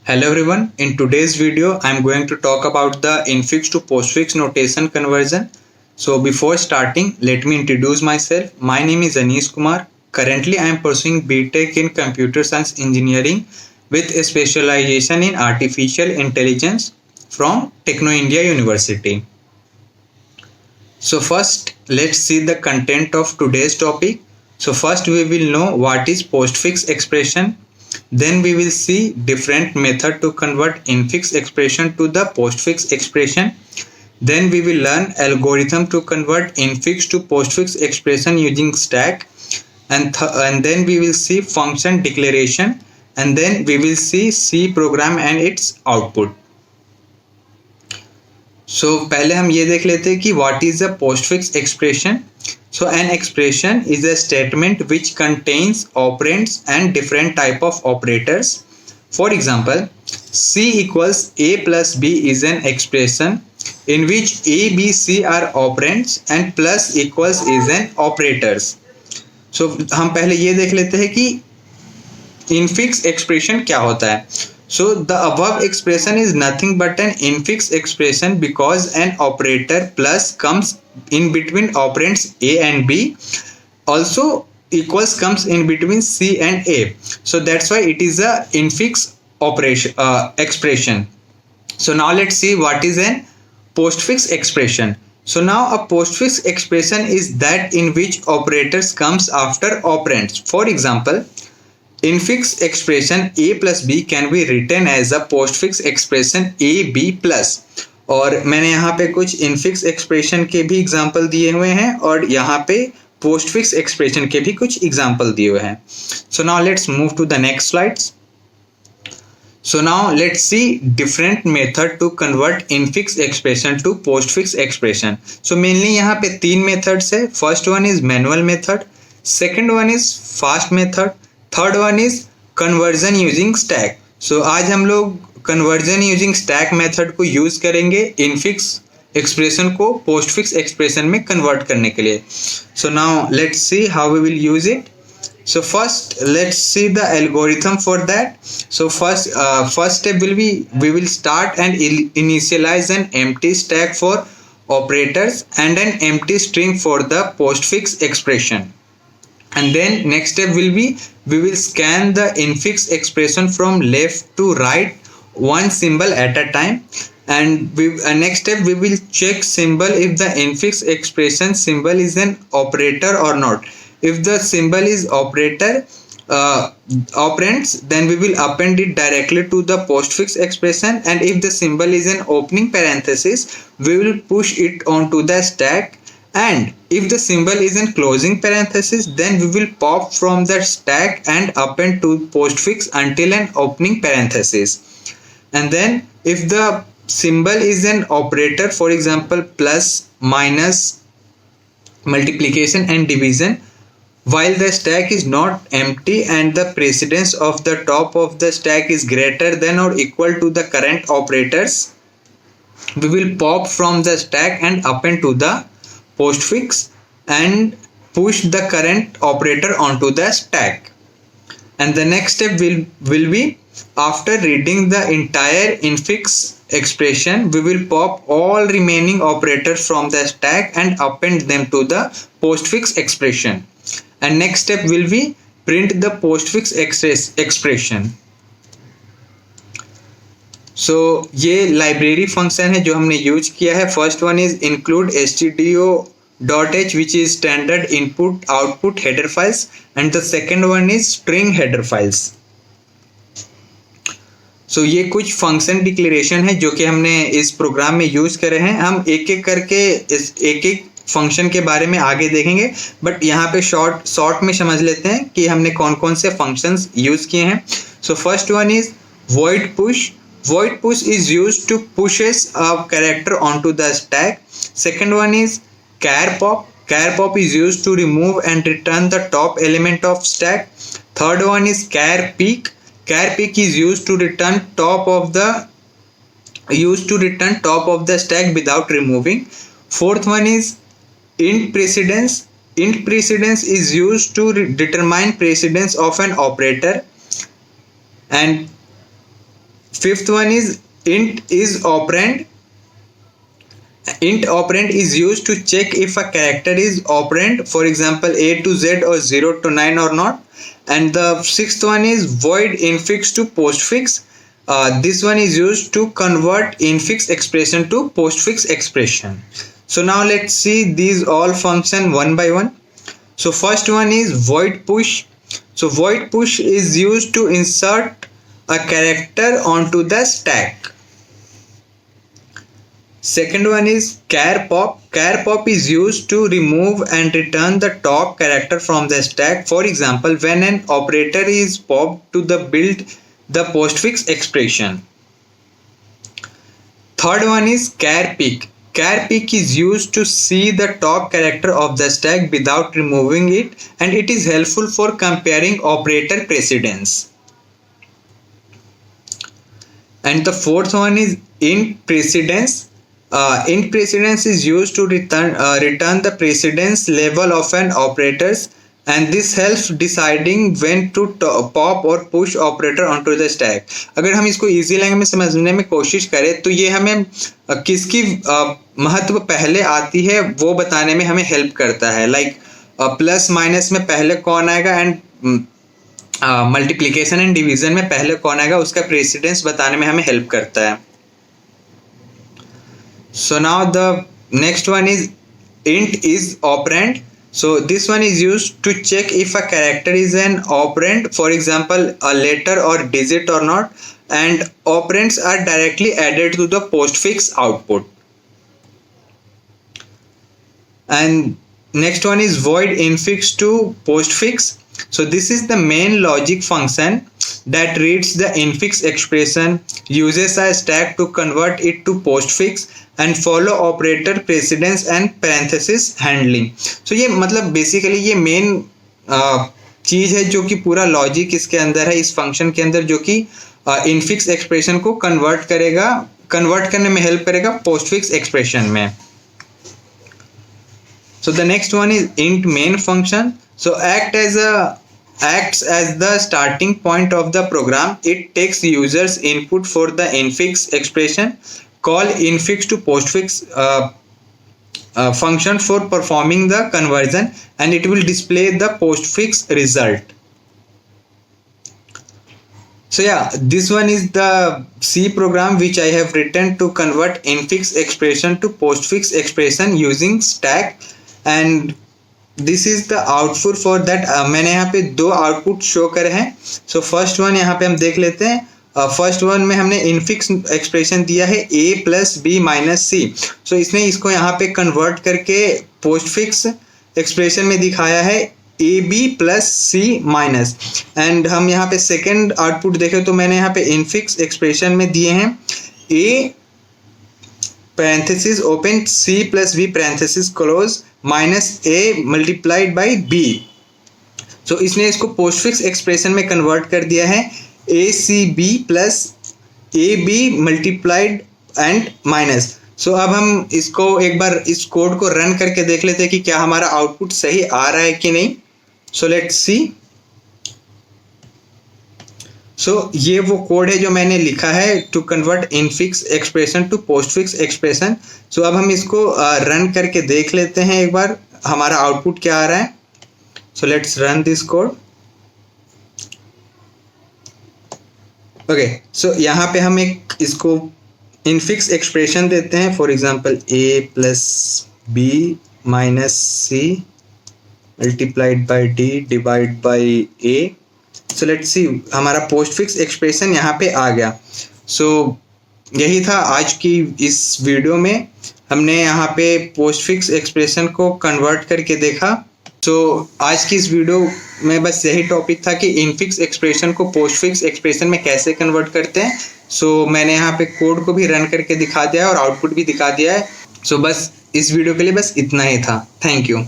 Hello everyone, in today's video I am going to talk about the infix to postfix notation conversion. So before starting, let me introduce myself. My name is Anish Kumar. Currently I am pursuing BTech in Computer Science Engineering with a specialization in Artificial Intelligence from Techno India University. So first let's see the content of today's topic. So first we will know what is postfix expression. Then we will see different method to convert infix expression to the postfix expression. Then we will learn algorithm to convert infix to postfix expression using stack. And then we will see function declaration. And then we will see C program and its output. So पहले हम ये देख लेते हैं कि what is a postfix expression. So an expression is a statement which contains operands and different type of operators. For example, C equals A plus B is an expression in which A, B, C are operands and plus equals is an operators. So हम पहले ये देख लेते हैं कि infix expression क्या होता है. So the above expression is nothing but an infix expression because an operator plus comes in between operands A and B. Also equals comes in between C and A. So that's why it is a infix operation expression. So now let's see what is an postfix expression. So now a postfix expression is that in which operators comes after operands. For example, infix expression A plus B can be written as a postfix expression A B plus. और मैंने यहाँ पे कुछ infix expression के भी example दिए हुए हैं और यहाँ पे postfix expression के भी कुछ एग्जाम्पल दिए हुए हैं. So now let's move to the next slides. So now let's see different method to convert infix expression to postfix expression. So mainly यहाँ पे तीन methods है. First one is manual method, second one is fast method, third one is conversion using stack. So आज हम लोग conversion using stack method को use करेंगे infix expression को पोस्टफिक्स एक्सप्रेशन में कन्वर्ट करने के लिए. So now let's see how we will use it. So first let's see the algorithm for that. So first step will be we will start and initialise an empty stack for operators and an empty string for the postfix expression. And then next step will be we will scan the infix expression from left to right one symbol at a time, and next step we will check symbol if the infix expression symbol is an operator or not. If the symbol is operator operands, then we will append it directly to the postfix expression, and if the symbol is an opening parenthesis we will push it onto the stack, and if the symbol is in closing parenthesis then we will pop from the stack and append to postfix until an opening parenthesis. And then if the symbol is an operator, for example plus, minus, multiplication and division, while the stack is not empty and the precedence of the top of the stack is greater than or equal to the current operators, we will pop from the stack and append to the postfix and push the current operator onto the stack. And the next step will be after reading the entire infix expression we will pop all remaining operators from the stack and append them to the postfix expression. And next step will be print the postfix expression. सो ये library function है जो हमने use किया है. First one is include stdio.h which is standard input output header files, and the second one is string header files. सो ये कुछ function declaration है जो कि हमने इस प्रोग्राम में यूज करे हैं. हम एक एक करके इस एक एक फंक्शन के बारे में आगे देखेंगे, बट यहाँ पे शॉर्ट में समझ लेते हैं कि हमने कौन कौन से फंक्शंस यूज किए हैं. So first one is void push. Void push is used to pushes a character onto the stack. Second one is char pop. Char pop is used to remove and return the top element of stack. Third one is char peek. Char peek is used to return top of the stack without removing. Fourth one is int precedence. Int precedence is used to determine precedence of an operator. And Fifth one is int is operand. Int operand is used to check if a character is operand, for example A to Z or 0 to 9 or not. And the sixth one is void infix to postfix. This one is used to convert infix expression to postfix expression. So now let's see these all function one by one. So first one is void push. So void push is used to insert a character onto the stack. Second one is char pop. Char pop is used to remove and return the top character from the stack. For example, when an operator is popped to build the postfix expression. Third one is char pick. Char pick is used to see the top character of the stack without removing it, and it is helpful for comparing operator precedence. And the fourth one is int precedence. Int precedence is used to return the precedence level of an operators, and this helps deciding when to pop or push operator onto the stack. अगर हम इसको easy language में समझने में कोशिश करें तो ये हमें किसकी महत्व पहले आती है वो बताने में हमें हेल्प करता है. लाइक प्लस माइनस में पहले कौन आएगा एंड मल्टीप्लिकेशन एंड डिवीजन में पहले कौन आएगा उसका प्रेसिडेंस बताने में हमें हेल्प करता है. So now the next one is int is operand. So this one is used to check if a character is an operand, for example a letter or digit or not, and operands are directly added to the postfix output. And next one is void infix to postfix. So this is the main logic function that reads the infix expression, uses a stack to convert it to postfix, and follow operator precedence and parenthesis handling. So ये मतलब basically ये main चीज है जो कि पूरा logic इसके अंदर है, इस फंक्शन के अंदर, जो कि इनफिक्स एक्सप्रेशन को कन्वर्ट करने में हेल्प करेगा पोस्टफिक्स एक्सप्रेशन में. So the next one is int main function. So acts as the starting point of the program. It takes users input for the infix expression, call infix to postfix function for performing the conversion, and it will display the postfix result. So yeah, this one is the C program which I have written to convert infix expression to postfix expression using stack, and this is the output for that. मैंने यहाँ पे दो output show करे हैं. So first one यहाँ पे हम देख लेते हैं. फर्स्ट वन में हमने इनफिक्स एक्सप्रेशन दिया है a प्लस बी माइनस सी. सो इसने इसको यहाँ पे कन्वर्ट करके पोस्टफिक्स एक्सप्रेशन में दिखाया है A B plus C minus. And हम यहाँ पे सेकेंड आउटपुट देखें तो मैंने यहाँ पे इनफिक्स एक्सप्रेशन में दिए हैं a parenthesis open c plus b parenthesis close minus a multiplied by b. So इसने इसको पोस्टफिक्स एक्सप्रेशन में कन्वर्ट कर दिया है A C B plus A B multiplied and minus. So अब हम इसको एक बार इस कोड को रन करके देख लेते हैं कि क्या हमारा आउटपुट सही आ रहा है कि नहीं. सो लेट्स सी. सो ये वो कोड है जो मैंने लिखा है to convert infix expression to postfix expression. So अब हम इसको रन करके देख लेते हैं एक बार हमारा आउटपुट क्या आ रहा है. So let's run this code. Okay, so यहाँ पे हम एक इसको इनफिक्स एक्सप्रेशन देते हैं. For example a plus B minus C multiplied by D divide by a. So let's see, हमारा पोस्टफिक्स एक्सप्रेशन यहाँ पे आ गया. सो यही था आज की इस वीडियो में. हमने यहाँ पे पोस्टफिक्स एक्सप्रेशन को कन्वर्ट करके देखा. सो आज की इस वीडियो में बस यही टॉपिक था कि इनफिक्स एक्सप्रेशन को पोस्टफिक्स एक्सप्रेशन में कैसे कन्वर्ट करते हैं. सो मैंने यहाँ पे कोड को भी रन करके दिखा दिया है और आउटपुट भी दिखा दिया है. सो बस इस वीडियो के लिए बस इतना ही था. Thank you.